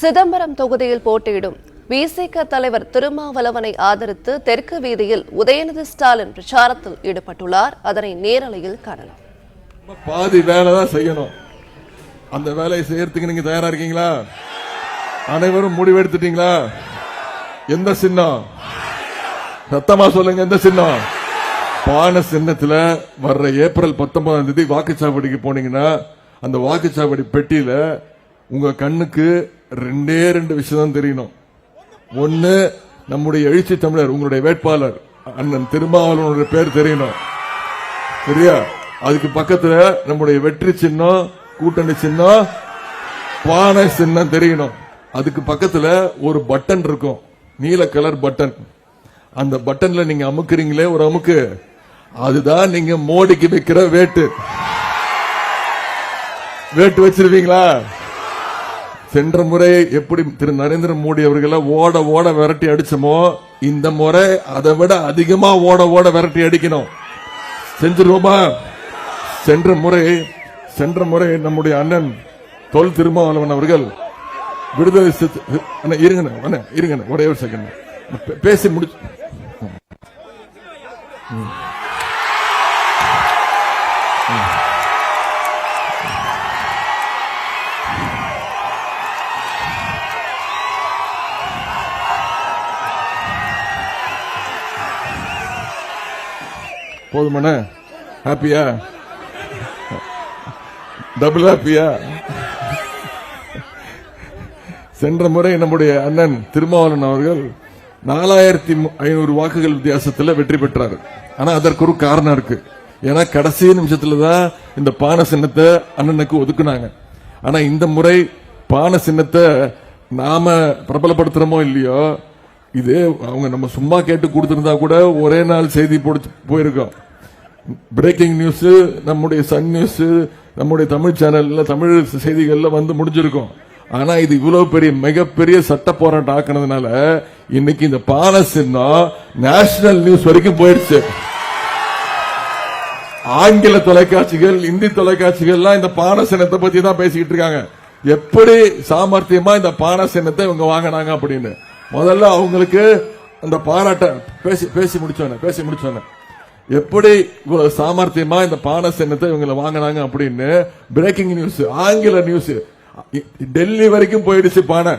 சிதம்பரம் தொகுதியில் போட்டியிடும் விசிக தலைவர் திருமாவளவனை ஆதரித்து தெற்கு வீதியில் உதயநிதி ஸ்டாலின் பிரச்சாரத்தில் ஈடுபட்டுள்ளார். அதனை நேரலையில் காணலாம். பாதி வேலை தான் செய்யணும். அந்த வேலையை செய்யறதுக்கு நீங்க தயாரா இருக்கீங்களா? அனைவரும் முடிவெடுத்துட்டீங்களா? எந்த சின்னம்? சத்தமா சொல்லுங்க. எந்த சின்னம்? பான சின்னத்துல வர்ற ஏப்ரல் 19ஆம் தேதி வாக்குச்சாவடிக்கு போனீங்கன்னா அந்த வாக்குச்சாவடி பெட்டியில உங்க கண்ணுக்கு ரெண்டு விஷயம் தான் தெரியணும். ஒன்னு, நம்முடைய எழுச்சி தமிழர் உங்களுடைய வேட்பாளர் அண்ணன் திருமாவளவனுடைய பேர் தெரியணும். சரியா? அதுக்கு பக்கத்துல நம்முடைய வெற்றி சின்னம், கூட்டணி சின்னம், பானை சின்னம் தெரியணும். அதுக்கு பக்கத்துல ஒரு பட்டன் இருக்கும், நீல கலர் பட்டன். அந்த பட்டன்ல நீங்க அமுக்குறீங்களே ஒரு அமுக்கு, அதுதான் நீங்க மோடிக்கு வைக்கிற வேட்டு. வேட்டு வச்சிருவீங்களா? சென்ற முறை எப்படி திரு நரேந்திர மோடி அவர்களை ஓட ஓட விரட்டி அடிச்சோமோ, இந்த முறை அதை விட அதிகமா ஓட ஓட விரட்டி அடிக்கணும். செஞ்சிருவோமா? சென்ற முறை நம்முடைய அண்ணன் தொல் திருமாவளவன் அவர்கள் விடுதலை இருங்க ஒரே ஒரு செகண்ட் பேசி முடிச்சு போதுமான ஹாப்பியா? டபுள் ஹாப்பியா? சென்ற முறை நம்முடைய அண்ணன் திருமாவளவன் அவர்கள் 4500 வாக்குகள் வித்தியாசத்தில் வெற்றி பெற்றார். ஆனா அதற்கு ஒரு காரணம் இருக்கு. ஏன்னா கடைசி நிமிஷத்துல தான் இந்த பானை சின்னத்தை அண்ணனுக்கு ஒதுக்குனாங்க. ஆனா இந்த முறை பானை சின்னத்தை நாம பிரபலப்படுத்துறோமோ இல்லையோ, இது அவங்க நம்ம சும்மா கேட்டு கொடுத்திருந்தா கூட ஒரே நாள் செய்தி போயிருக்கோம். பிரேக்கிங் நியூஸ் நம்முடைய சன் நியூஸ், நம்முடைய தமிழ் சேனல்ல தமிழ் செய்திகள்ல வந்து முடிஞ்சிருக்கும். ஆனா இது இவ்வளவு பெரிய மிகப்பெரிய சட்ட போராட்டம் ஆக்கினதுனால இன்னைக்கு இந்த பானை சின்னம் நேஷனல் நியூஸ் வரைக்கும் போயிடுச்சு. ஆங்கில தொலைக்காட்சிகள், இந்தி தொலைக்காட்சிகள்லாம் இந்த பானை சின்னத்தை பத்தி தான் பேசிக்கிட்டு இருக்காங்க. எப்படி சாமர்த்தியமா இந்த பானை சின்னத்தை இவங்க வாங்கினாங்க அப்படின்னு. முதல்ல அவங்களுக்கு அந்த பாராட்ட பேசி முடிச்சோன்னு எப்படி இவ்வளவு சாமர்த்தியமா இந்த பானை சின்னத்தை இவங்களை வாங்கினாங்க அப்படின்னு பிரேக்கிங் நியூஸ், ஆங்கில நியூஸ் டெல்லி வரைக்கும் போயிடுச்சு பானை.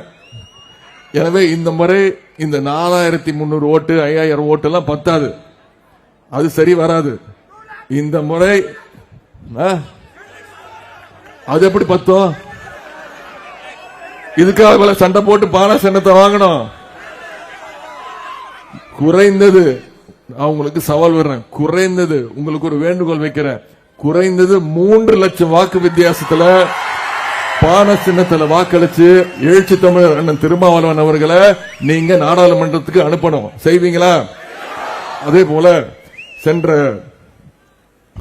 எனவே இந்த முறை இந்த 4300 ஓட்டு 5000 ஓட்டு எல்லாம் பத்தாது, அது சரி வராது. இந்த முறை அது எப்படி பத்தும்? இதுக்காக சண்டை போட்டு பானை சின்னத்தை வாங்கணும். குறைந்தது அவங்களுக்கு சவால் வர்றேன், குறைந்தது உங்களுக்கு ஒரு வேண்டுகோள் வைக்கிறேன், குறைந்தது 3 லட்சம் வாக்கு வித்தியாசத்துல பானை சின்னத்துல வாக்களிச்சு எழுச்சி தமிழர் அண்ணன் திருமாவளவன் அவர்களை நீங்க நாடாளுமன்றத்துக்கு அனுப்பணும். செய்வீங்களா? அதே போல சென்ற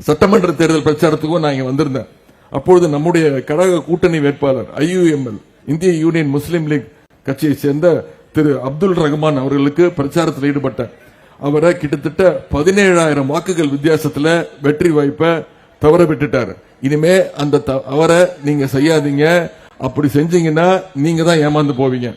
சட்டமன்ற தேர்தல் பிரச்சாரத்துக்கும் நான் இங்க வந்திருந்தேன். அப்பொழுது நம்முடைய கழக கூட்டணி வேட்பாளர் IUML இந்திய யூனியன் முஸ்லீம் லீக் கட்சியை சேர்ந்த திரு அப்துல் ரஹ்மான் அவர்களுக்கு பிரச்சாரத்தில் ஈடுபட்டேன். அவரை கிட்டத்தட்ட 17000 வாக்குகள் வித்தியாசத்துல வெற்றி வாய்ப்பை தவற விட்டுட்டாரு. இனிமே அந்த அவரை நீங்க செய்யாதீங்க. அப்படி செஞ்சீங்கன்னா நீங்க தான் ஏமாந்து போவீங்க.